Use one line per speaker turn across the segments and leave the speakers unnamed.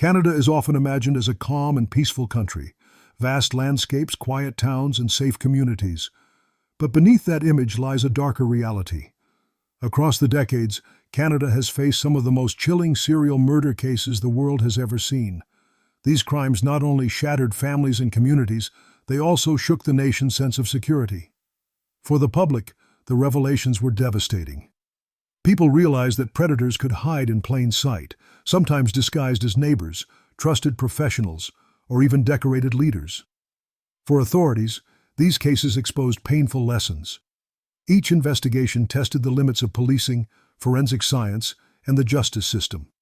Canada is often imagined as a calm and peaceful country, vast landscapes, quiet towns, and safe communities. But beneath that image lies a darker reality. Across the decades, Canada has faced some of the most chilling serial murder cases the world has ever seen. These crimes not only shattered families and communities, they also shook the nation's sense of security. For the public, the revelations were devastating. People realized that predators could hide in plain sight, sometimes disguised as neighbors, trusted professionals, or even decorated leaders. For authorities, these cases exposed painful lessons. Each investigation tested the limits of policing, forensic science, and the justice system,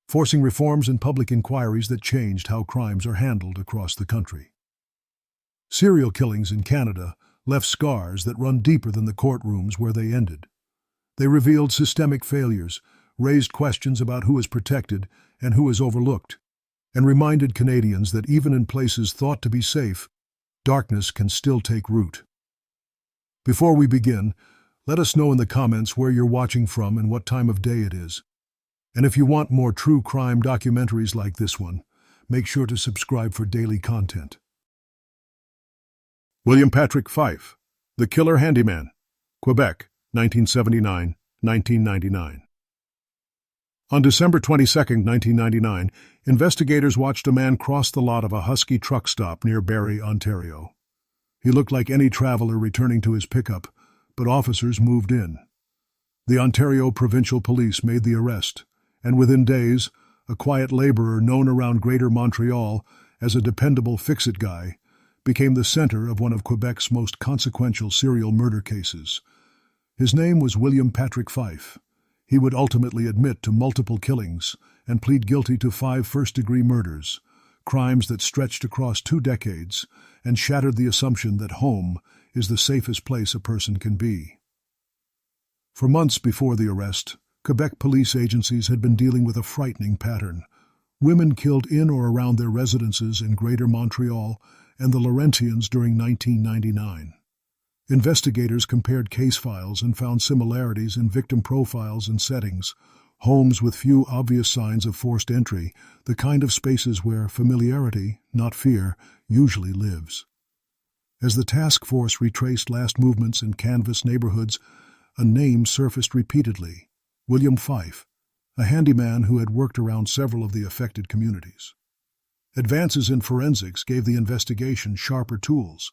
forcing reforms and public inquiries that changed how crimes are handled across the country. Serial killings in Canada left scars that run deeper than the courtrooms where they ended. They revealed systemic failures, raised questions about who is protected and who is overlooked, and reminded Canadians that even in places thought to be safe, darkness can still take root. Before we begin, let us know in the comments where you're watching from and what time of day it is. And if you want more true crime documentaries like this one, make sure to subscribe for daily content. William Patrick Fife, The Killer Handyman, Quebec, 1979-1999. On December 22, 1999, investigators watched a man cross the lot of a Husky truck stop near Barrie, Ontario. He looked like any traveler returning to his pickup, but officers moved in. The Ontario Provincial Police made the arrest, and within days, a quiet laborer known around Greater Montreal as a dependable fix-it guy became the center of one of Quebec's most consequential serial murder cases. His name was William Patrick Fife. He would ultimately admit to multiple killings and plead guilty to 5 first-degree murders, crimes that stretched across 2 decades and shattered the assumption that home is the safest place a person can be. For months before the arrest, Quebec police agencies had been dealing with a frightening pattern. Women killed in or around their residences in Greater Montreal and the Laurentians during 1999. Investigators compared case files and found similarities in victim profiles and settings, homes with few obvious signs of forced entry, the kind of spaces where familiarity, not fear, usually lives. As the task force retraced last movements in canvas neighborhoods, a name surfaced repeatedly: William Fife, a handyman who had worked around several of the affected communities. Advances in forensics gave the investigation sharper tools.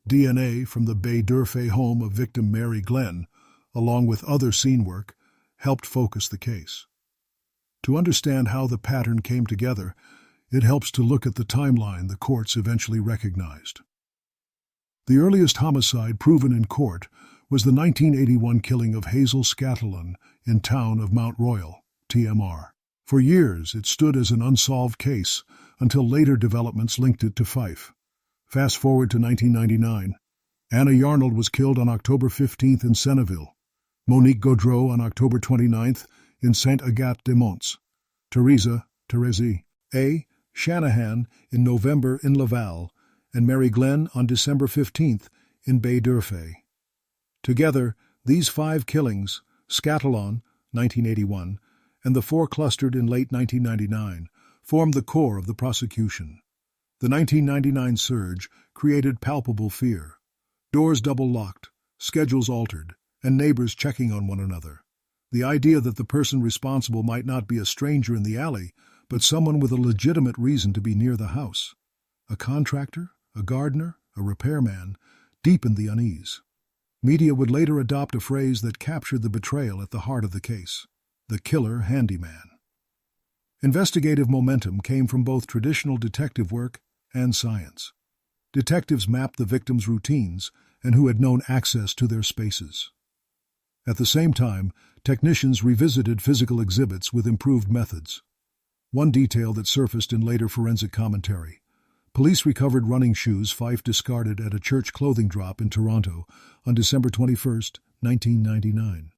DNA from the Baie d'Urfé home of victim Mary Glenn, along with other scene work, helped focus the case. To understand how the pattern came together, it helps to look at the timeline the courts eventually recognized. The earliest homicide proven in court was the 1981 killing of Hazel Scatillon in town of Mount Royal, TMR. For years, it stood as an unsolved case until later developments linked it to Fife. Fast forward to 1999. Anna Yarnold was killed on October 15th in Senneville. Monique Gaudreau on October 29th in Saint-Agathe-des-Monts. Therese A. Shanahan in November in Laval, and Mary Glenn on December 15th in Baie d'Urfé. Together, these 5 killings, Scatillon, 1981, and the 4 clustered in late 1999, formed the core of the prosecution. The 1999 surge created palpable fear. Doors double-locked, schedules altered, and neighbors checking on one another. The idea that the person responsible might not be a stranger in the alley, but someone with a legitimate reason to be near the house. A contractor, a gardener, a repairman, deepened the unease. Media would later adopt a phrase that captured the betrayal at the heart of the case: the killer handyman. Investigative momentum came from both traditional detective work and science. Detectives mapped the victims' routines and who had known access to their spaces. At the same time, technicians revisited physical exhibits with improved methods. One detail that surfaced in later forensic commentary: police recovered running shoes Fife discarded at a church clothing drop in Toronto on December 21, 1999.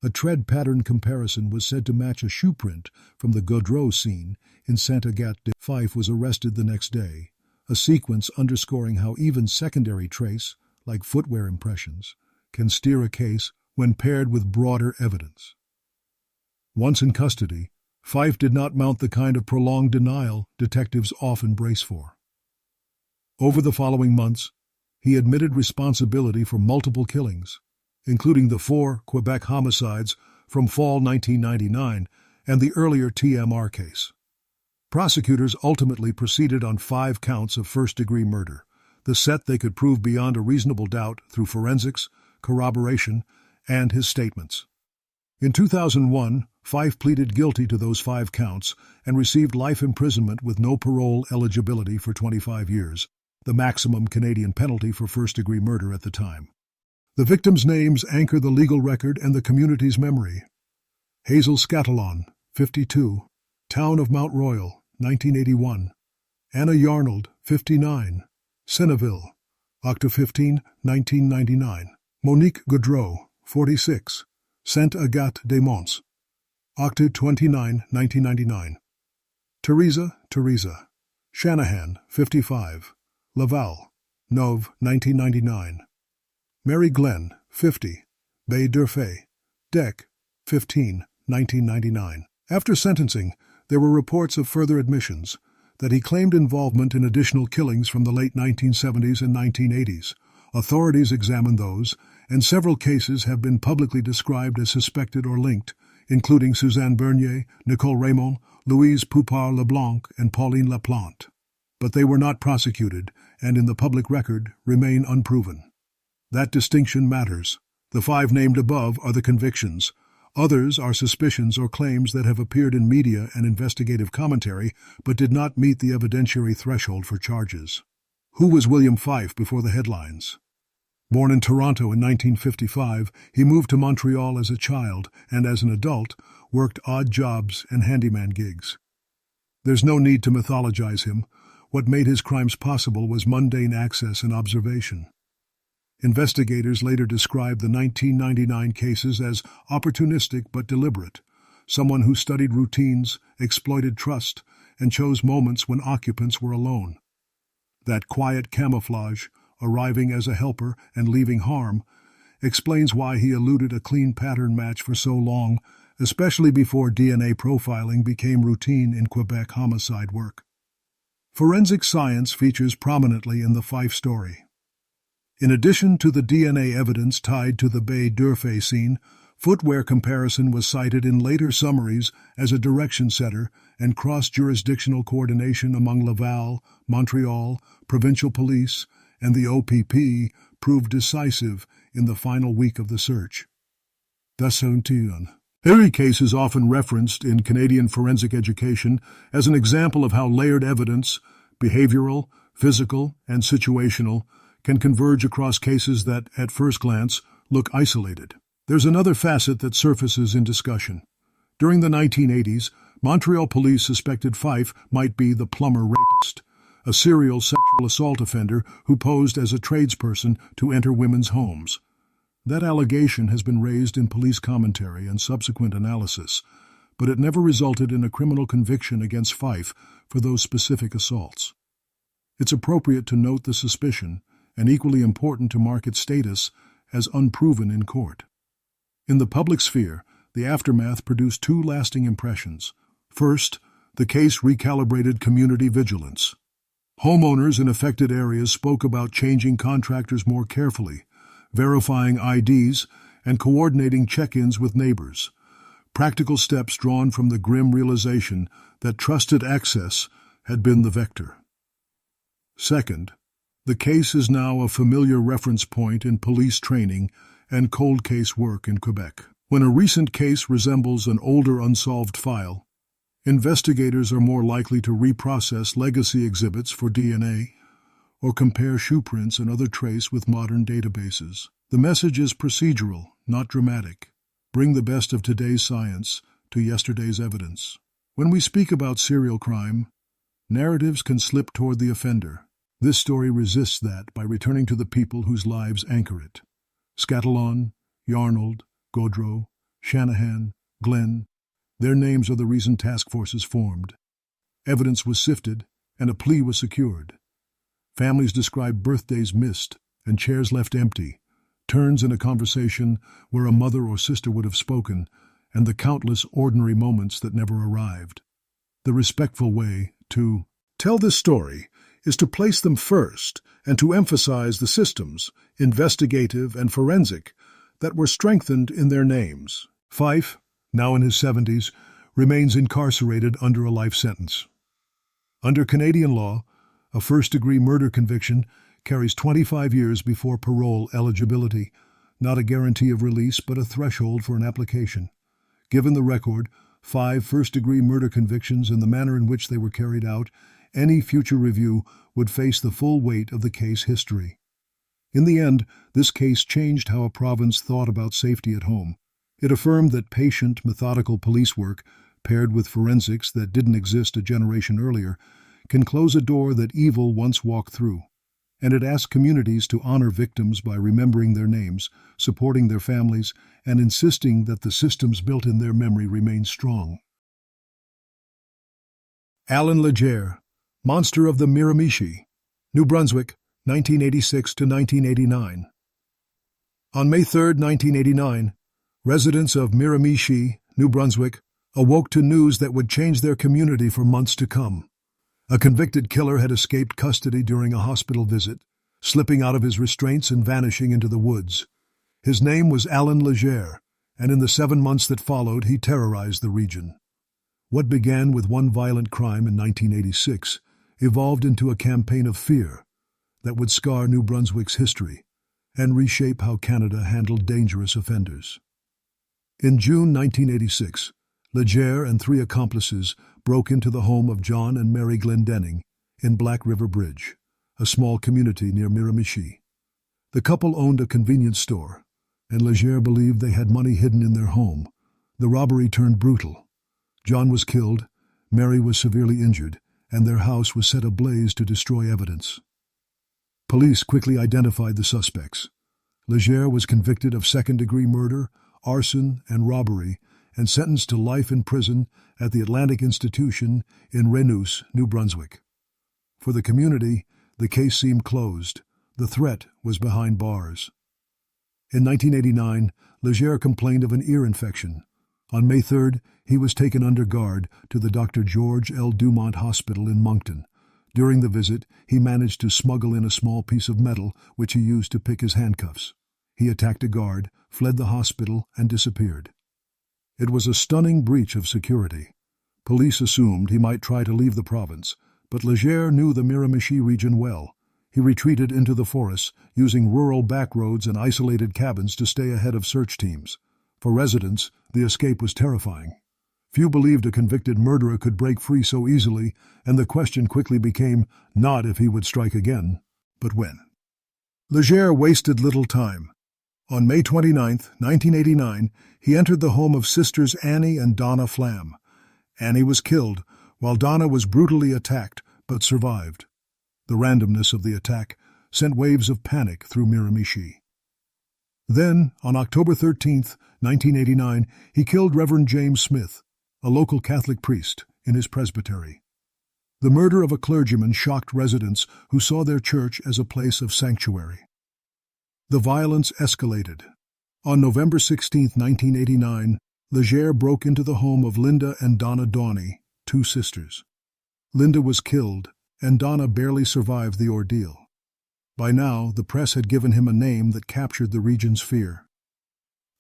A tread pattern comparison was said to match a shoe print from the Gaudreau scene in Saint-Agathe. Fife was arrested the next day, a sequence underscoring how even secondary trace, like footwear impressions, can steer a case when paired with broader evidence. Once in custody, Fife did not mount the kind of prolonged denial detectives often brace for. Over the following months, he admitted responsibility for multiple killings, including the 4 Quebec homicides from fall 1999 and the earlier TMR case. Prosecutors ultimately proceeded on 5 counts of first-degree murder, the set they could prove beyond a reasonable doubt through forensics, corroboration, and his statements. In 2001, Fife pleaded guilty to those 5 counts and received life imprisonment with no parole eligibility for 25 years, the maximum Canadian penalty for first-degree murder at the time. The victims' names anchor the legal record and the community's memory. Hazel Scatallon, 52, Town of Mount Royal, 1981. Anna Yarnold, 59, Senneville, October 15, 1999. Monique Gaudreau, 46, Saint-Agathe-des-Monts, October 29, 1999. Teresa Shanahan, 55, Laval, Nov, 1999. Mary Glenn, 50, Bay d'Urfé, Dec, 15, 1999. After sentencing, there were reports of further admissions that he claimed involvement in additional killings from the late 1970s and 1980s. Authorities examined those, and several cases have been publicly described as suspected or linked, including Suzanne Bernier, Nicole Raymond, Louise Poupard-Leblanc, and Pauline Laplante. But they were not prosecuted, and in the public record remain unproven. That distinction matters. The 5 named above are the convictions. Others are suspicions or claims that have appeared in media and investigative commentary but did not meet the evidentiary threshold for charges. Who was William Fife before the headlines? Born in Toronto in 1955, he moved to Montreal as a child and as an adult worked odd jobs and handyman gigs. There's no need to mythologize him. What made his crimes possible was mundane access and observation. Investigators later described the 1999 cases as opportunistic but deliberate, someone who studied routines, exploited trust, and chose moments when occupants were alone. That quiet camouflage, arriving as a helper and leaving harm, explains why he eluded a clean pattern match for so long, especially before DNA profiling became routine in Quebec homicide work. Forensic science features prominently in the Fife story. In addition to the DNA evidence tied to the Bay d'Urfé scene, footwear comparison was cited in later summaries as a direction setter, and cross-jurisdictional coordination among Laval, Montreal, provincial police, and the OPP proved decisive in the final week of the search. Every case is often referenced in Canadian forensic education as an example of how layered evidence, behavioral, physical, and situational, can converge across cases that, at first glance, look isolated. There's another facet that surfaces in discussion. During the 1980s, Montreal police suspected Fife might be the plumber rapist, a serial sexual assault offender who posed as a tradesperson to enter women's homes. That allegation has been raised in police commentary and subsequent analysis, but it never resulted in a criminal conviction against Fife for those specific assaults. It's appropriate to note the suspicion, and equally important to mark its status as unproven in court. In the public sphere, the aftermath produced 2 lasting impressions. First, the case recalibrated community vigilance. Homeowners in affected areas spoke about changing contractors more carefully, verifying IDs, and coordinating check-ins with neighbors. Practical steps drawn from the grim realization that trusted access had been the vector. Second, the case is now a familiar reference point in police training and cold case work in Quebec. When a recent case resembles an older unsolved file, investigators are more likely to reprocess legacy exhibits for DNA or compare shoe prints and other trace with modern databases. The message is procedural, not dramatic. Bring the best of today's science to yesterday's evidence. When we speak about serial crime, narratives can slip toward the offender. This story resists that by returning to the people whose lives anchor it. Scatallon, Yarnold, Gaudreau, Shanahan, Glenn, their names are the reason task forces formed. Evidence was sifted, and a plea was secured. Families described birthdays missed and chairs left empty, turns in a conversation where a mother or sister would have spoken, and the countless ordinary moments that never arrived. The respectful way to tell this story is to place them first and to emphasize the systems, investigative and forensic, that were strengthened in their names. Fife, now in his 70s, remains incarcerated under a life sentence. Under Canadian law, a first-degree murder conviction carries 25 years before parole eligibility, not a guarantee of release but a threshold for an application. Given the record, 5 first-degree murder convictions and the manner in which they were carried out, any future review would face the full weight of the case history. In the end, this case changed how a province thought about safety at home. It affirmed that patient, methodical police work, paired with forensics that didn't exist a generation earlier, can close a door that evil once walked through. And it asked communities to honor victims by remembering their names, supporting their families, and insisting that the systems built in their memory remain strong. Alan Legebokoff, Monster of the Miramichi, New Brunswick, 1986 to 1989. On May 3, 1989, residents of Miramichi, New Brunswick, awoke to news that would change their community for months to come. A convicted killer had escaped custody during a hospital visit, slipping out of his restraints and vanishing into the woods. His name was Alan Legebokoff, and in the 7 months that followed, he terrorized the region. What began with one violent crime in 1986 evolved into a campaign of fear that would scar New Brunswick's history and reshape how Canada handled dangerous offenders. In June 1986, Legebokoff and 3 accomplices broke into the home of John and Mary Glendenning in Black River Bridge, a small community near Miramichi. The couple owned a convenience store, and Legebokoff believed they had money hidden in their home. The robbery turned brutal. John was killed, Mary was severely injured, and their house was set ablaze to destroy evidence. Police quickly identified the suspects. Legebokoff was convicted of second-degree murder, arson, and robbery, and sentenced to life in prison at the Atlantic Institution in Renous, New Brunswick. For the community, the case seemed closed. The threat was behind bars. In 1989, Legebokoff complained of an ear infection. On May 3rd, he was taken under guard to the Dr. George L. Dumont Hospital in Moncton. During the visit, he managed to smuggle in a small piece of metal which he used to pick his handcuffs. He attacked a guard, fled the hospital, and disappeared. It was a stunning breach of security. Police assumed he might try to leave the province, but Legebokoff knew the Miramichi region well. He retreated into the forests, using rural back roads and isolated cabins to stay ahead of search teams. For residents, the escape was terrifying. Few believed a convicted murderer could break free so easily, and the question quickly became not if he would strike again, but when. Legebokoff wasted little time. On May 29, 1989, he entered the home of sisters Annie and Donna Flam. Annie was killed, while Donna was brutally attacked, but survived. The randomness of the attack sent waves of panic through Miramichi. Then, on October 13, 1989, he killed Reverend James Smith, a local Catholic priest, in his presbytery. The murder of a clergyman shocked residents who saw their church as a place of sanctuary. The violence escalated. On November 16, 1989, Legebokoff broke into the home of Linda and Donna Dawney, 2 sisters. Linda was killed, and Donna barely survived the ordeal. By now, the press had given him a name that captured the region's fear.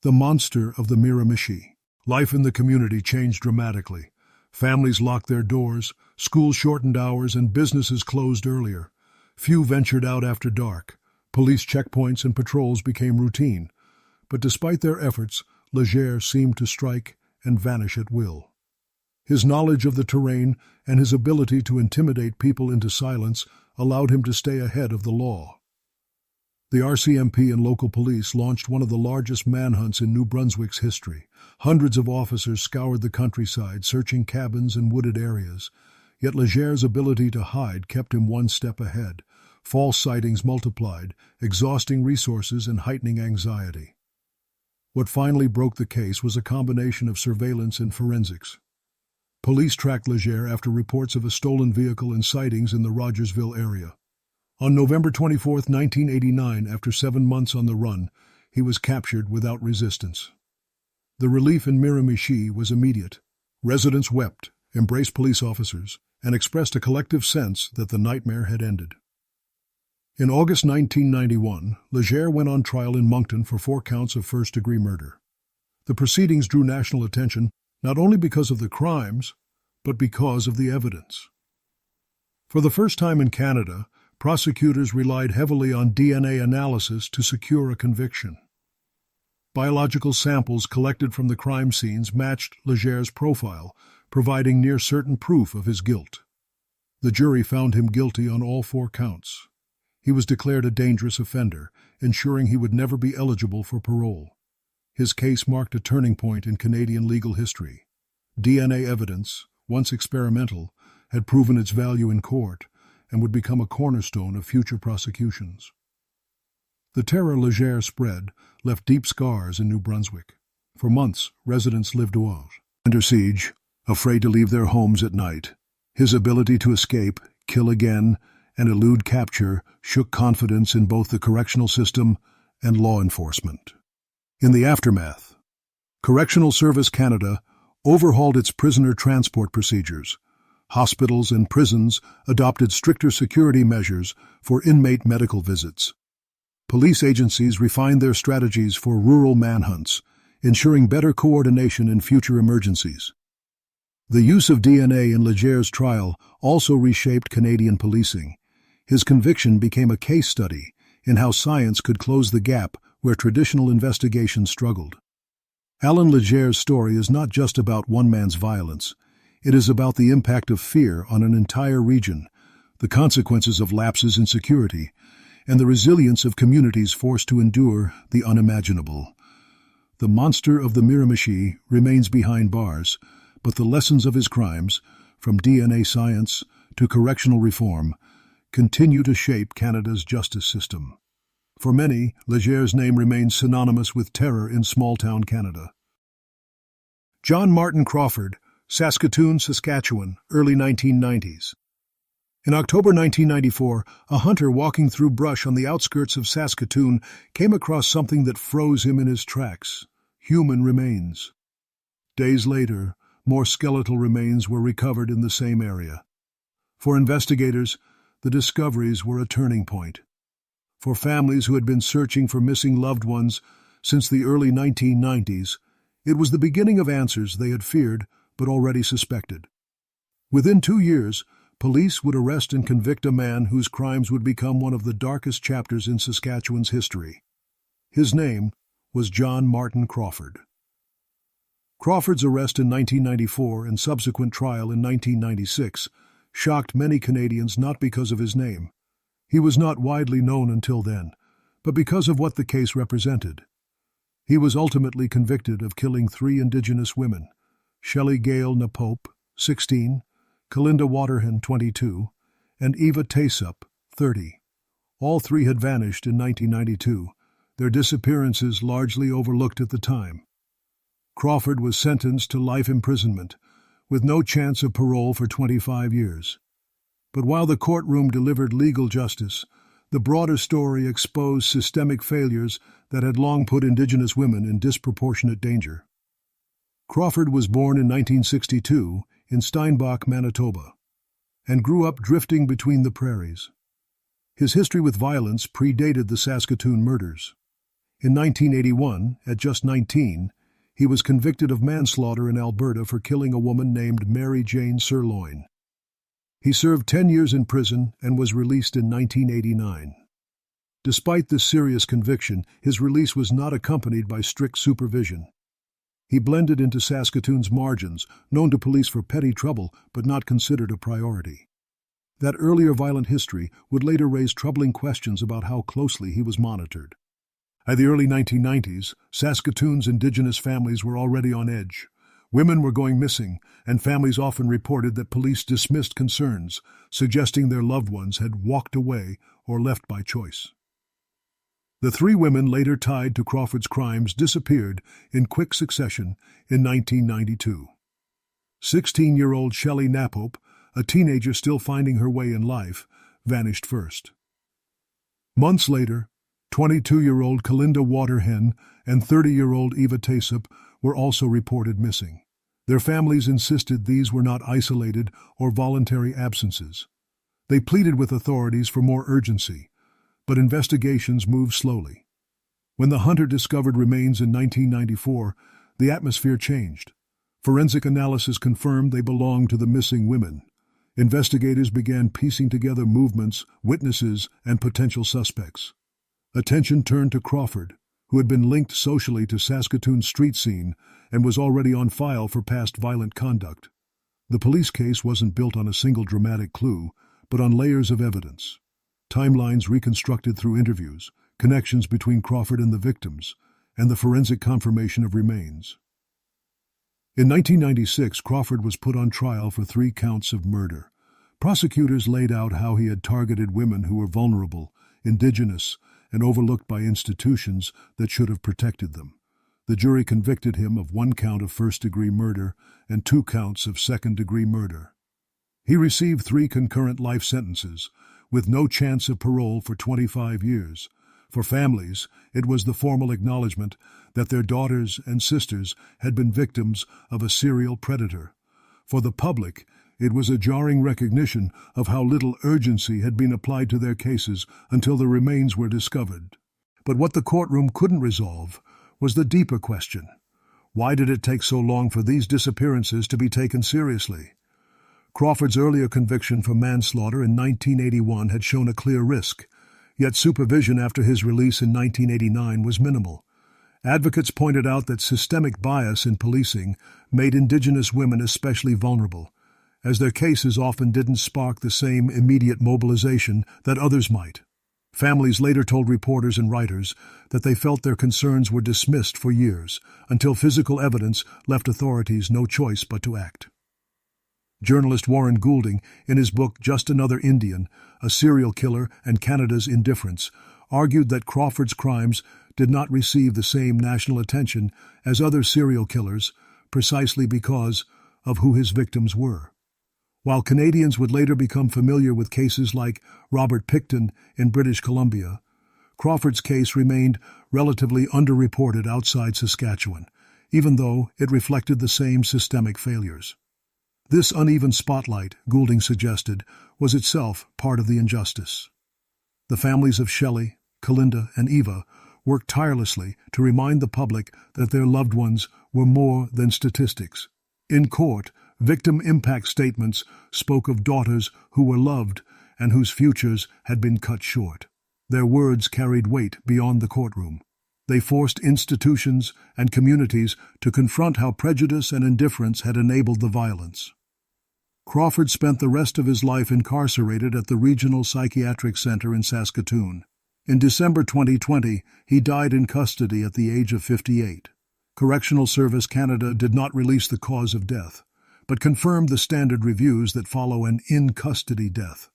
The Monster of the Miramichi. Life in the community changed dramatically. Families locked their doors, schools shortened hours, and businesses closed earlier. Few ventured out after dark. Police checkpoints and patrols became routine. But despite their efforts, Legebokoff seemed to strike and vanish at will. His knowledge of the terrain and his ability to intimidate people into silence allowed him to stay ahead of the law. The RCMP and local police launched one of the largest manhunts in New Brunswick's history. Hundreds of officers scoured the countryside, searching cabins and wooded areas. Yet Legebokoff's ability to hide kept him one step ahead. False sightings multiplied, exhausting resources and heightening anxiety. What finally broke the case was a combination of surveillance and forensics. Police tracked Legebokoff after reports of a stolen vehicle and sightings in the Rogersville area. On November 24, 1989, after 7 months on the run, he was captured without resistance. The relief in Miramichi was immediate. Residents wept, embraced police officers, and expressed a collective sense that the nightmare had ended. In August 1991, Legere went on trial in Moncton for 4 counts of first-degree murder. The proceedings drew national attention not only because of the crimes, but because of the evidence. For the first time in Canada, prosecutors relied heavily on DNA analysis to secure a conviction. Biological samples collected from the crime scenes matched Legere's profile, providing near-certain proof of his guilt. The jury found him guilty on all 4 counts. He was declared a dangerous offender, ensuring he would never be eligible for parole. His case marked a turning point in Canadian legal history. DNA evidence, once experimental, had proven its value in court and would become a cornerstone of future prosecutions. The terror Legere spread left deep scars in New Brunswick. For months, residents lived under siege, afraid to leave their homes at night. His ability to escape, kill again, and elude capture shook confidence in both the correctional system and law enforcement. In the aftermath, Correctional Service Canada overhauled its prisoner transport procedures. Hospitals and prisons adopted stricter security measures for inmate medical visits. Police agencies refined their strategies for rural manhunts, ensuring better coordination in future emergencies. The use of DNA in Legere's trial also reshaped Canadian policing. His conviction became a case study in how science could close the gap where traditional investigations struggled. Alan Legere's story is not just about one man's violence. It is about the impact of fear on an entire region, the consequences of lapses in security, and the resilience of communities forced to endure the unimaginable. The monster of the Miramichi remains behind bars, but the lessons of his crimes, from DNA science to correctional reform, continue to shape Canada's justice system. For many, Legere's name remains synonymous with terror in small-town Canada. John Martin Crawford, Saskatoon, Saskatchewan, early 1990s. In October 1994, a hunter walking through brush on the outskirts of Saskatoon came across something that froze him in his tracks: human remains. Days later, more skeletal remains were recovered in the same area. For investigators, the discoveries were a turning point. For families who had been searching for missing loved ones since the early 1990s, it was the beginning of answers they had feared but already suspected. Within 2 years, police would arrest and convict a man whose crimes would become one of the darkest chapters in Saskatchewan's history. His name was John Martin Crawford. Crawford's arrest in 1994 and subsequent trial in 1996 shocked many Canadians not because of his name. He was not widely known until then, but because of what the case represented. He was ultimately convicted of killing 3 Indigenous women: Shelley Gale Napope, 16, Kalinda Waterhen, 22, and Eva Taysup, 30. All 3 had vanished in 1992, their disappearances largely overlooked at the time. Crawford was sentenced to life imprisonment, with no chance of parole for 25 years. But while the courtroom delivered legal justice, the broader story exposed systemic failures that had long put Indigenous women in disproportionate danger. Crawford was born in 1962 in Steinbach, Manitoba, and grew up drifting between the prairies. His history with violence predated the Saskatoon murders. In 1981, at just 19, he was convicted of manslaughter in Alberta for killing a woman named Mary Jane Sirloin. He served 10 years in prison and was released in 1989. Despite this serious conviction, his release was not accompanied by strict supervision. He blended into Saskatoon's margins, known to police for petty trouble but not considered a priority. That earlier violent history would later raise troubling questions about how closely he was monitored. By the early 1990s, Saskatoon's Indigenous families were already on edge. Women were going missing, and families often reported that police dismissed concerns, suggesting their loved ones had walked away or left by choice. The 3 women later tied to Crawford's crimes disappeared in quick succession in 1992. 16-year-old Shelley Napope, a teenager still finding her way in life, vanished first. Months later, 22-year-old Kalinda Waterhen and 30-year-old Eva Taysup were also reported missing. Their families insisted these were not isolated or voluntary absences. They pleaded with authorities for more urgency, but investigations moved slowly. When the hunter discovered remains in 1994, the atmosphere changed. Forensic analysis confirmed they belonged to the missing women. Investigators began piecing together movements, witnesses, and potential suspects. Attention turned to Crawford, who had been linked socially to Saskatoon's street scene and was already on file for past violent conduct. The police case wasn't built on a single dramatic clue, but on layers of evidence. Timelines reconstructed through interviews, connections between Crawford and the victims, and the forensic confirmation of remains. In 1996, Crawford was put on trial for 3 counts of murder. Prosecutors laid out how he had targeted women who were vulnerable, Indigenous, and overlooked by institutions that should have protected them. The jury convicted him of 1 count of first-degree murder and 2 counts of second-degree murder. He received 3 concurrent life sentences, with no chance of parole for 25 years. For families, it was the formal acknowledgement that their daughters and sisters had been victims of a serial predator. For the public, it was a jarring recognition of how little urgency had been applied to their cases until the remains were discovered. But what the courtroom couldn't resolve was the deeper question. Why did it take so long for these disappearances to be taken seriously? Crawford's earlier conviction for manslaughter in 1981 had shown a clear risk, yet supervision after his release in 1989 was minimal. Advocates pointed out that systemic bias in policing made Indigenous women especially vulnerable, as their cases often didn't spark the same immediate mobilization that others might. Families later told reporters and writers that they felt their concerns were dismissed for years, until physical evidence left authorities no choice but to act. Journalist Warren Goulding, in his book Just Another Indian, A Serial Killer and Canada's Indifference, argued that Crawford's crimes did not receive the same national attention as other serial killers precisely because of who his victims were. While Canadians would later become familiar with cases like Robert Picton in British Columbia, Crawford's case remained relatively underreported outside Saskatchewan, even though it reflected the same systemic failures. This uneven spotlight, Goulding suggested, was itself part of the injustice. The families of Shelley, Kalinda, and Eva worked tirelessly to remind the public that their loved ones were more than statistics. In court, victim impact statements spoke of daughters who were loved and whose futures had been cut short. Their words carried weight beyond the courtroom. They forced institutions and communities to confront how prejudice and indifference had enabled the violence. Crawford spent the rest of his life incarcerated at the Regional Psychiatric Center in Saskatoon. In December 2020, he died in custody at the age of 58. Correctional Service Canada did not release the cause of death, but confirmed the standard reviews that follow an in-custody death.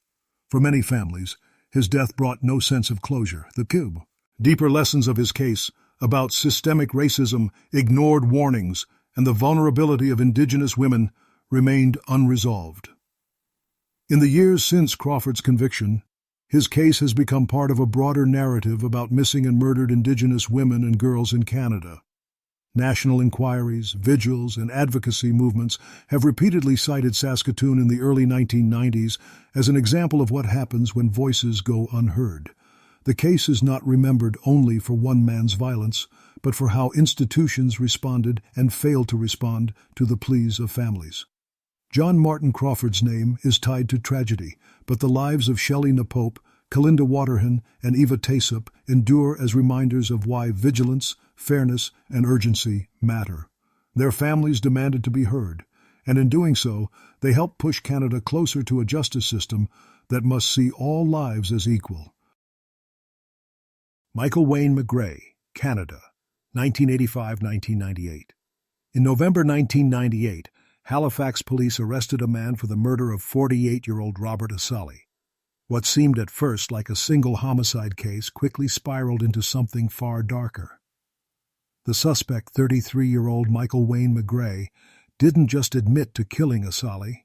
For many families, his death brought no sense of closure. The cube. Deeper lessons of his case about systemic racism, ignored warnings, and the vulnerability of Indigenous women remained unresolved. In the years since Crawford's conviction, his case has become part of a broader narrative about missing and murdered Indigenous women and girls in Canada. National inquiries, vigils, and advocacy movements have repeatedly cited Saskatoon in the early 1990s as an example of what happens when voices go unheard. The case is not remembered only for one man's violence, but for how institutions responded and failed to respond to the pleas of families. John Martin Crawford's name is tied to tragedy, but the lives of Shelley Napope, Kalinda Waterhan, and Eva Taysup endure as reminders of why vigilance, fairness, and urgency matter. Their families demanded to be heard, and in doing so, they helped push Canada closer to a justice system that must see all lives as equal. Michael Wayne McGray, Canada, 1985-1998. In November 1998, Halifax police arrested a man for the murder of 48-year-old Robert Asali. What seemed at first like a single homicide case quickly spiraled into something far darker. The suspect, 33-year-old Michael Wayne McGray, didn't just admit to killing Asali.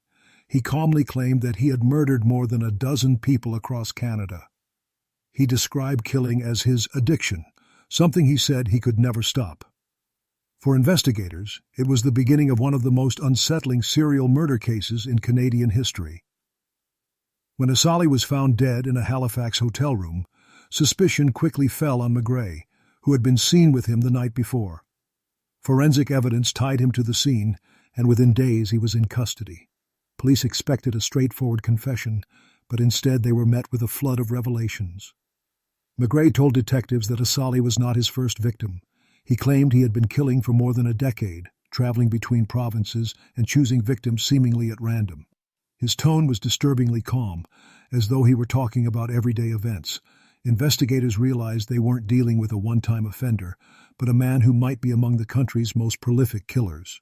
He calmly claimed that he had murdered more than a dozen people across Canada. He described killing as his addiction, something he said he could never stop. For investigators, it was the beginning of one of the most unsettling serial murder cases in Canadian history. When Asali was found dead in a Halifax hotel room, suspicion quickly fell on McGray, who had been seen with him the night before. Forensic evidence tied him to the scene, and within days he was in custody. Police expected a straightforward confession, but instead they were met with a flood of revelations. McGray told detectives that Asali was not his first victim. He claimed he had been killing for more than a decade, traveling between provinces and choosing victims seemingly at random. His tone was disturbingly calm, as though he were talking about everyday events. Investigators realized they weren't dealing with a one-time offender, but a man who might be among the country's most prolific killers.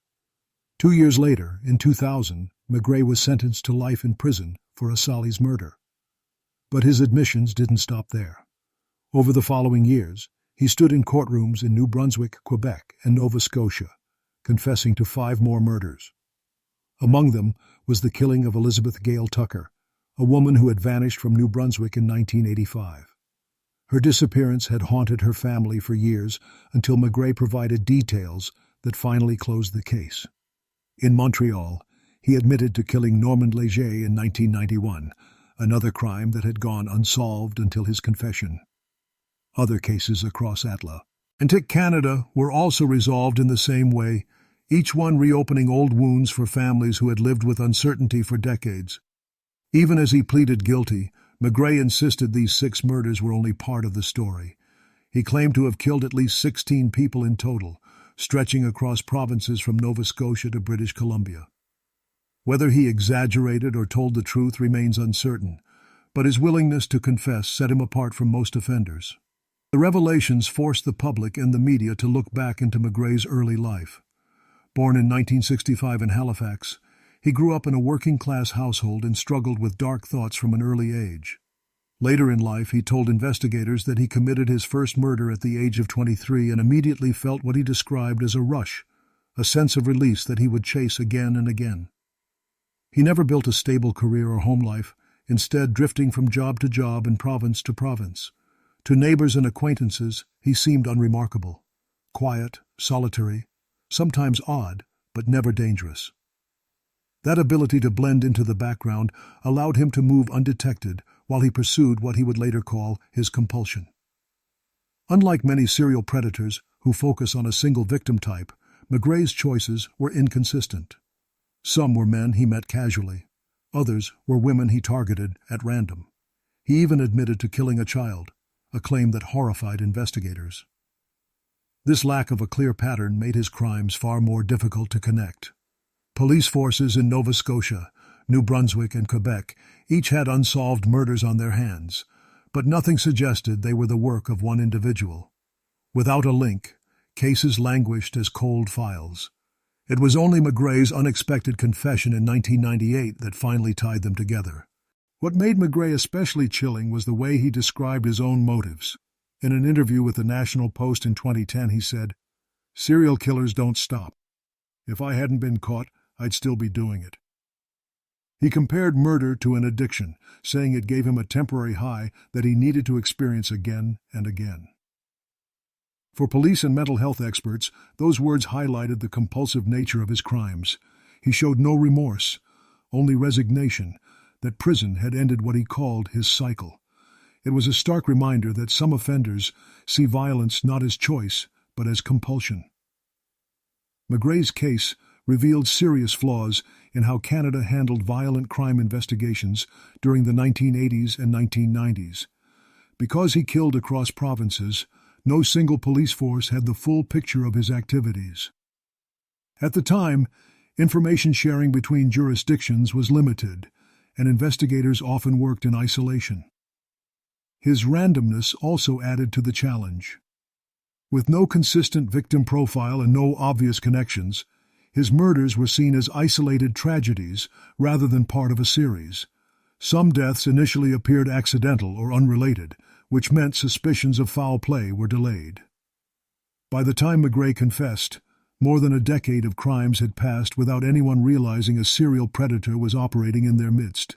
2 years later, in 2000, McGray was sentenced to life in prison for Asali's murder. But his admissions didn't stop there. Over the following years, he stood in courtrooms in New Brunswick, Quebec, and Nova Scotia, confessing to 5 more murders. Among them was the killing of Elizabeth Gale Tucker, a woman who had vanished from New Brunswick in 1985. Her disappearance had haunted her family for years until McGray provided details that finally closed the case. In Montreal, he admitted to killing Normand Léger in 1991, another crime that had gone unsolved until his confession. Other cases across Atla and Canada were also resolved in the same way, each one reopening old wounds for families who had lived with uncertainty for decades. Even as he pleaded guilty, McGray insisted these 6 murders were only part of the story. He claimed to have killed at least 16 people in total, stretching across provinces from Nova Scotia to British Columbia. Whether he exaggerated or told the truth remains uncertain, but his willingness to confess set him apart from most offenders. The revelations forced the public and the media to look back into McGray's early life. Born in 1965 in Halifax, he grew up in a working-class household and struggled with dark thoughts from an early age. Later in life, he told investigators that he committed his first murder at the age of 23 and immediately felt what he described as a rush, a sense of release that he would chase again and again. He never built a stable career or home life, instead drifting from job to job and province to province. To neighbors and acquaintances, he seemed unremarkable, quiet, solitary, sometimes odd, but never dangerous. That ability to blend into the background allowed him to move undetected while he pursued what he would later call his compulsion. Unlike many serial predators who focus on a single victim type, McGray's choices were inconsistent. Some were men he met casually. Others were women he targeted at random. He even admitted to killing a child, a claim that horrified investigators. This lack of a clear pattern made his crimes far more difficult to connect. Police forces in Nova Scotia, New Brunswick, and Quebec each had unsolved murders on their hands, but nothing suggested they were the work of one individual. Without a link, cases languished as cold files. It was only McGray's unexpected confession in 1998 that finally tied them together. What made McGray especially chilling was the way he described his own motives. In an interview with the National Post in 2010, he said, "Serial killers don't stop. If I hadn't been caught, I'd still be doing it." He compared murder to an addiction, saying it gave him a temporary high that he needed to experience again and again. For police and mental health experts, those words highlighted the compulsive nature of his crimes. He showed no remorse, only resignation, that prison had ended what he called his cycle. It was a stark reminder that some offenders see violence not as choice, but as compulsion. McGray's case revealed serious flaws in how Canada handled violent crime investigations during the 1980s and 1990s. Because he killed across provinces, no single police force had the full picture of his activities. At the time, information sharing between jurisdictions was limited, and investigators often worked in isolation. His randomness also added to the challenge. With no consistent victim profile and no obvious connections, his murders were seen as isolated tragedies rather than part of a series. Some deaths initially appeared accidental or unrelated, which meant suspicions of foul play were delayed. By the time McGray confessed, more than a decade of crimes had passed without anyone realizing a serial predator was operating in their midst.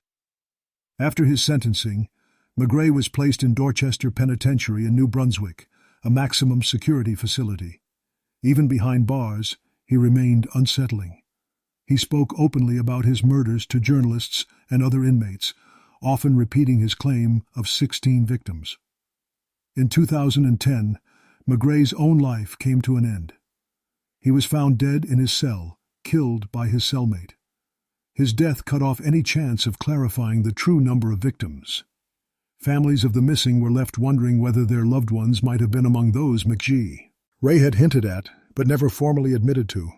After his sentencing, McGray was placed in Dorchester Penitentiary in New Brunswick, a maximum security facility. Even behind bars, he remained unsettling. He spoke openly about his murders to journalists and other inmates, often repeating his claim of 16 victims. In 2010, McGray's own life came to an end. He was found dead in his cell, killed by his cellmate. His death cut off any chance of clarifying the true number of victims. Families of the missing were left wondering whether their loved ones might have been among those McGray had hinted at, but never formally admitted to.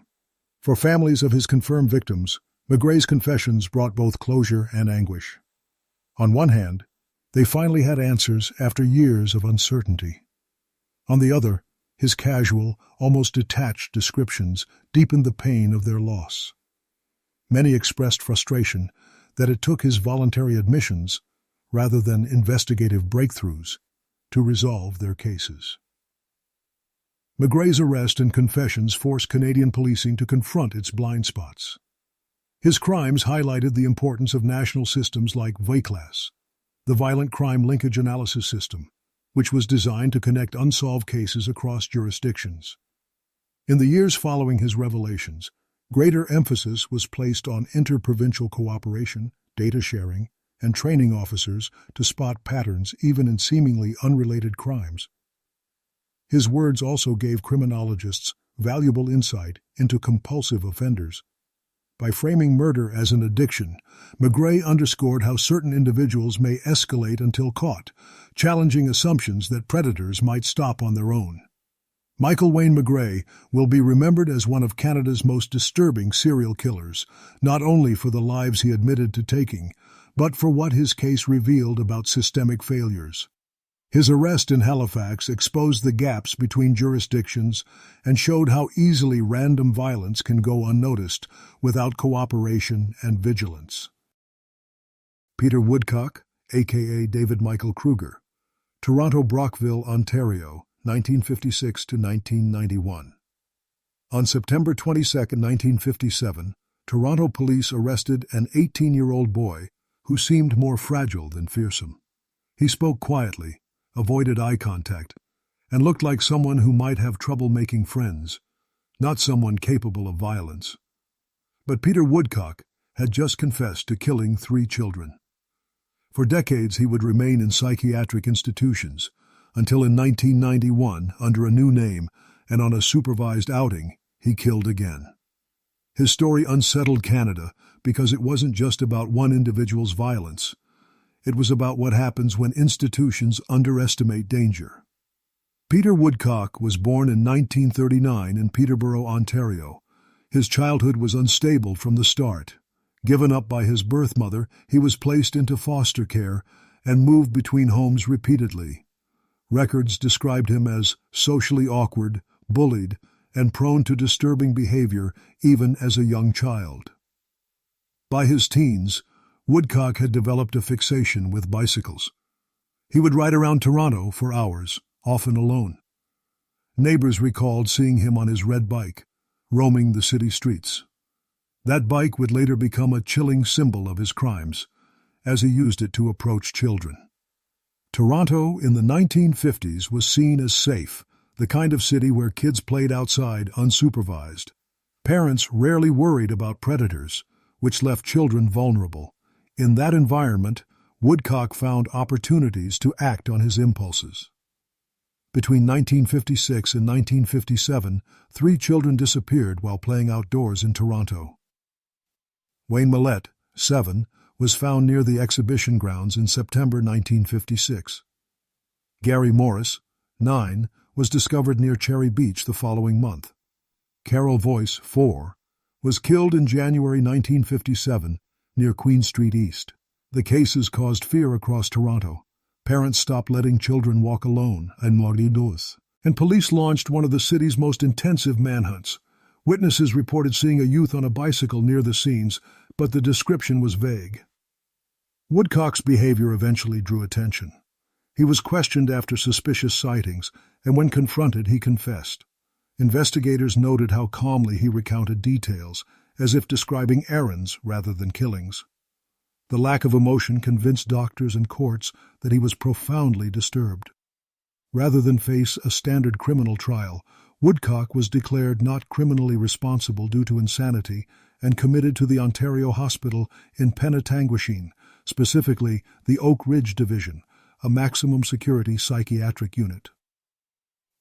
For families of his confirmed victims, McGray's confessions brought both closure and anguish. On one hand, they finally had answers after years of uncertainty. On the other, his casual, almost detached descriptions deepened the pain of their loss. Many expressed frustration that it took his voluntary admissions, rather than investigative breakthroughs, to resolve their cases. McGray's arrest and confessions forced Canadian policing to confront its blind spots. His crimes highlighted the importance of national systems like VCLAS, the Violent Crime Linkage Analysis System, which was designed to connect unsolved cases across jurisdictions. In the years following his revelations, greater emphasis was placed on interprovincial cooperation, data sharing, and training officers to spot patterns even in seemingly unrelated crimes. His words also gave criminologists valuable insight into compulsive offenders. By framing murder as an addiction, McGray underscored how certain individuals may escalate until caught, challenging assumptions that predators might stop on their own. Michael Wayne McGray will be remembered as one of Canada's most disturbing serial killers, not only for the lives he admitted to taking, but for what his case revealed about systemic failures. His arrest in Halifax exposed the gaps between jurisdictions and showed how easily random violence can go unnoticed without cooperation and vigilance. Peter Woodcock, a.k.a. David Michael Kruger, Toronto Brockville, Ontario, 1956 to 1991. On September 22, 1957, Toronto police arrested an 18-year-old boy who seemed more fragile than fearsome. He spoke quietly, avoided eye contact, and looked like someone who might have trouble making friends, not someone capable of violence. But Peter Woodcock had just confessed to killing 3 children. For decades he would remain in psychiatric institutions, until in 1991, under a new name and on a supervised outing, he killed again. His story unsettled Canada because it wasn't just about one individual's violence. It was about what happens when institutions underestimate danger. Peter Woodcock was born in 1939 in Peterborough, Ontario. His childhood was unstable from the start. Given up by his birth mother, he was placed into foster care and moved between homes repeatedly. Records described him as socially awkward, bullied, and prone to disturbing behavior even as a young child. By his teens, Woodcock had developed a fixation with bicycles. He would ride around Toronto for hours, often alone. Neighbors recalled seeing him on his red bike, roaming the city streets. That bike would later become a chilling symbol of his crimes, as he used it to approach children. Toronto in the 1950s was seen as safe, the kind of city where kids played outside unsupervised. Parents rarely worried about predators, which left children vulnerable. In that environment, Woodcock found opportunities to act on his impulses. Between 1956 and 1957, 3 children disappeared while playing outdoors in Toronto. Wayne Millette, 7, was found near the exhibition grounds in September 1956. Gary Morris, 9, was discovered near Cherry Beach the following month. Carol Voice, 4, was killed in January 1957 near Queen Street East. The cases caused fear across Toronto. Parents stopped letting children walk alone and police launched one of the city's most intensive manhunts. Witnesses reported seeing a youth on a bicycle near the scenes, but the description was vague. Woodcock's behavior eventually drew attention. He was questioned after suspicious sightings, and when confronted, he confessed. Investigators noted how calmly he recounted details, as if describing errands rather than killings. The lack of emotion convinced doctors and courts that he was profoundly disturbed. Rather than face a standard criminal trial, Woodcock was declared not criminally responsible due to insanity and committed to the Ontario Hospital in Penetanguishene, specifically the Oak Ridge Division, a maximum security psychiatric unit.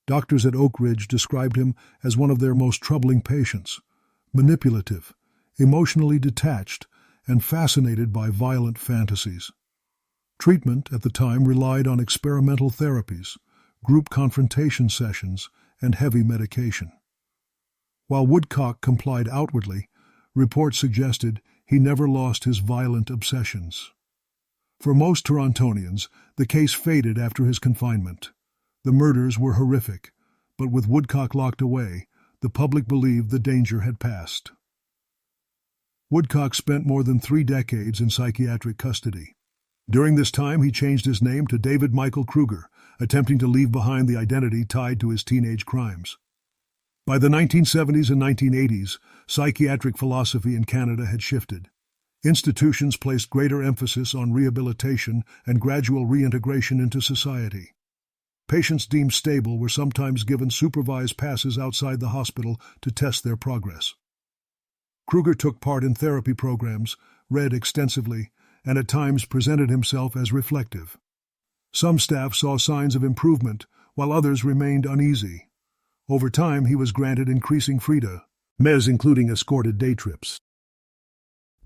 Doctors at Oak Ridge described him as one of their most troubling patients, manipulative, emotionally detached, and fascinated by violent fantasies. Treatment at the time relied on experimental therapies, group confrontation sessions, and heavy medication. While Woodcock complied outwardly, reports suggested he never lost his violent obsessions. For most Torontonians, the case faded after his confinement. The murders were horrific, but with Woodcock locked away, the public believed the danger had passed. Woodcock spent more than 3 decades in psychiatric custody. During this time, he changed his name to David Michael Kruger, attempting to leave behind the identity tied to his teenage crimes. By the 1970s and 1980s, psychiatric philosophy in Canada had shifted. Institutions placed greater emphasis on rehabilitation and gradual reintegration into society. Patients deemed stable were sometimes given supervised passes outside the hospital to test their progress. Kruger took part in therapy programs, read extensively, and at times presented himself as reflective. Some staff saw signs of improvement, while others remained uneasy. Over time, he was granted increasing freedom, including escorted day trips.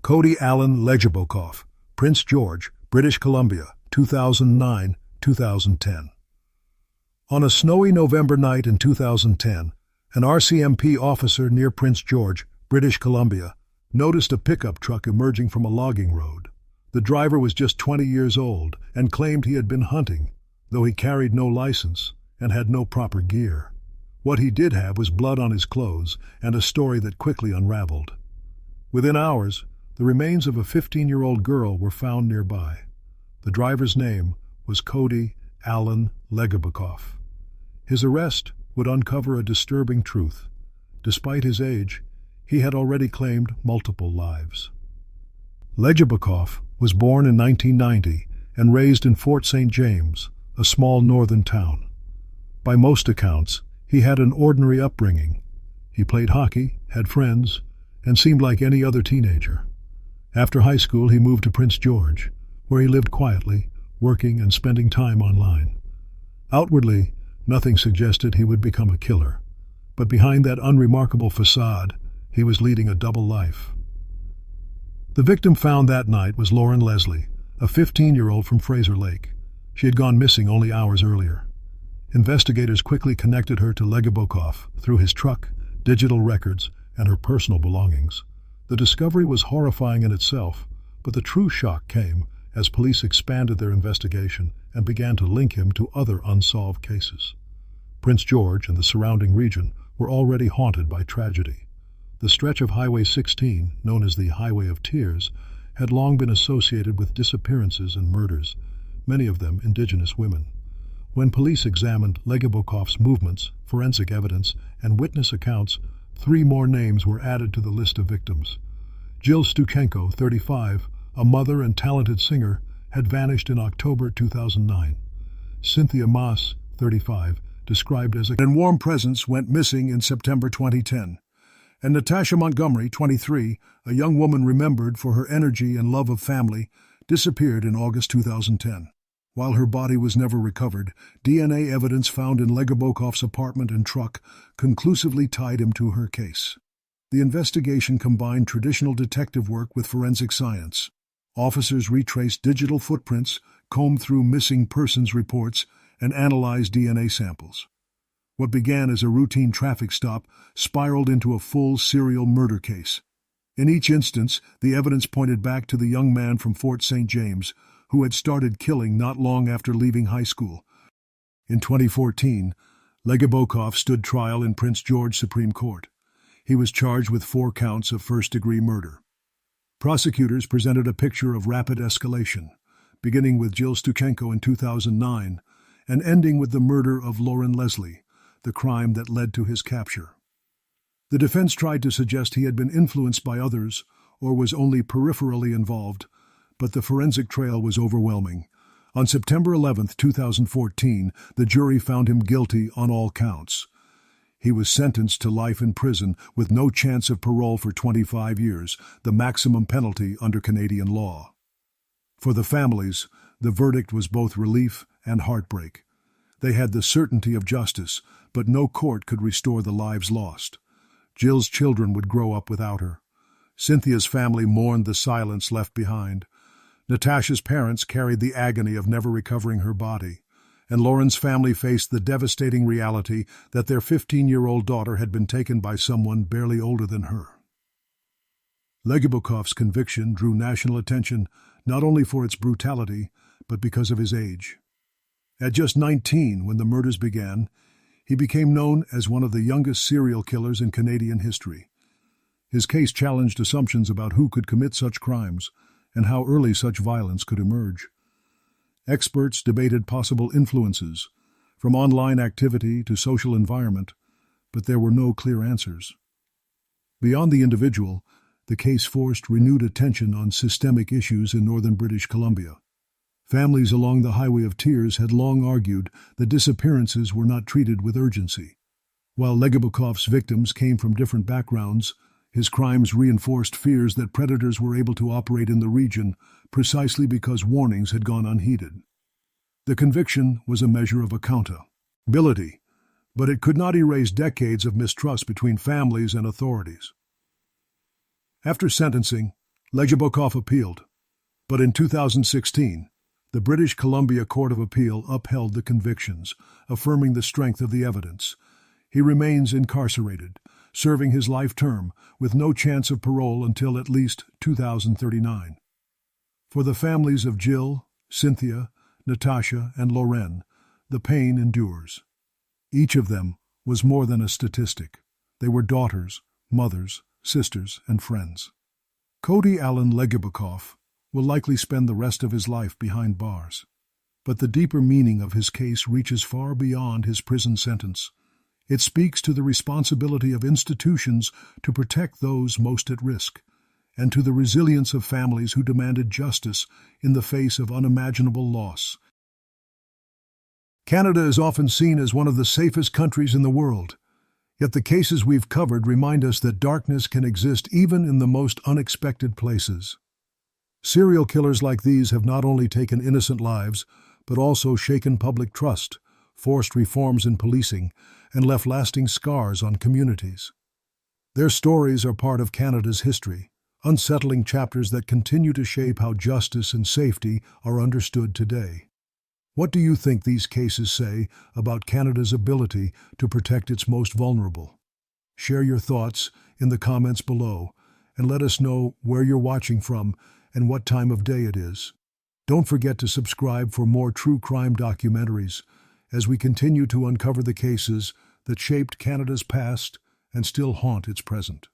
Cody Alan Legebokoff, Prince George, British Columbia, 2009-2010. On a snowy November night in 2010, an RCMP officer near Prince George, British Columbia, noticed a pickup truck emerging from a logging road. The driver was just 20 years old and claimed he had been hunting, though he carried no license and had no proper gear. What he did have was blood on his clothes and a story that quickly unraveled. Within hours, the remains of a 15-year-old girl were found nearby. The driver's name was Cody Alan Legebokoff. His arrest would uncover a disturbing truth. Despite his age, he had already claimed multiple lives. Legebokoff was born in 1990 and raised in Fort St. James, a small northern town. By most accounts, he had an ordinary upbringing. He played hockey, had friends, and seemed like any other teenager. After high school, he moved to Prince George, where he lived quietly, working and spending time online. Outwardly, nothing suggested he would become a killer, but behind that unremarkable facade, he was leading a double life. The victim found that night was Lauren Leslie, a 15-year-old from Fraser Lake. She had gone missing only hours earlier. Investigators quickly connected her to Legebokoff through his truck, digital records, and her personal belongings. The discovery was horrifying in itself, but the true shock came as police expanded their investigation and began to link him to other unsolved cases. Prince George and the surrounding region were already haunted by tragedy. The stretch of Highway 16, known as the Highway of Tears, had long been associated with disappearances and murders, many of them Indigenous women. When police examined Legebokoff's movements, forensic evidence, and witness accounts, 3 more names were added to the list of victims. Jill Stuchenko, 35, a mother and talented singer, had vanished in October 2009. Cynthia Moss, 35, described as a warm presence, went missing in September 2010. And Natasha Montgomery, 23, a young woman remembered for her energy and love of family, disappeared in August 2010. While her body was never recovered, DNA evidence found in Legebokoff's apartment and truck conclusively tied him to her case. The investigation combined traditional detective work with forensic science. Officers retraced digital footprints, combed through missing persons reports, and analyzed DNA samples. What began as a routine traffic stop spiraled into a full serial murder case. In each instance, the evidence pointed back to the young man from Fort St. James, who had started killing not long after leaving high school. In 2014, Legebokoff stood trial in Prince George Supreme Court. He was charged with 4 counts of first-degree murder. Prosecutors presented a picture of rapid escalation, beginning with Jill Stuchenko in 2009 and ending with the murder of Lauren Leslie, the crime that led to his capture. The defense tried to suggest he had been influenced by others or was only peripherally involved, but the forensic trail was overwhelming. On September 11, 2014, the jury found him guilty on all counts. He was sentenced to life in prison with no chance of parole for 25 years, the maximum penalty under Canadian law. For the families, the verdict was both relief and heartbreak. They had the certainty of justice, but no court could restore the lives lost. Jill's children would grow up without her. Cynthia's family mourned the silence left behind. Natasha's parents carried the agony of never recovering her body, and Lauren's family faced the devastating reality that their 15-year-old daughter had been taken by someone barely older than her. Legebokoff's conviction drew national attention not only for its brutality, but because of his age. At just 19, when the murders began, he became known as one of the youngest serial killers in Canadian history. His case challenged assumptions about who could commit such crimes and how early such violence could emerge. Experts debated possible influences, from online activity to social environment, but there were no clear answers. Beyond the individual, the case forced renewed attention on systemic issues in northern British Columbia. Families along the Highway of Tears had long argued that disappearances were not treated with urgency. While Legebokoff's victims came from different backgrounds, his crimes reinforced fears that predators were able to operate in the region precisely because warnings had gone unheeded. The conviction was a measure of accountability, but it could not erase decades of mistrust between families and authorities. After sentencing, Legebokoff appealed, but in 2016, the British Columbia Court of Appeal upheld the convictions, affirming the strength of the evidence. He remains incarcerated, serving his life term with no chance of parole until at least 2039. For the families of Jill, Cynthia, Natasha, and Lauren, the pain endures. Each of them was more than a statistic. They were daughters, mothers, sisters, and friends. Cody Alan Legebokoff will likely spend the rest of his life behind bars. But the deeper meaning of his case reaches far beyond his prison sentence. It speaks to the responsibility of institutions to protect those most at risk, and to the resilience of families who demanded justice in the face of unimaginable loss. Canada is often seen as one of the safest countries in the world, yet the cases we've covered remind us that darkness can exist even in the most unexpected places. Serial killers like these have not only taken innocent lives, but also shaken public trust, forced reforms in policing, and left lasting scars on communities. Their stories are part of Canada's history, unsettling chapters that continue to shape how justice and safety are understood today. What do you think these cases say about Canada's ability to protect its most vulnerable? Share your thoughts in the comments below, and let us know where you're watching from and what time of day it is. Don't forget to subscribe for more true crime documentaries as we continue to uncover the cases that shaped Canada's past and still haunt its present.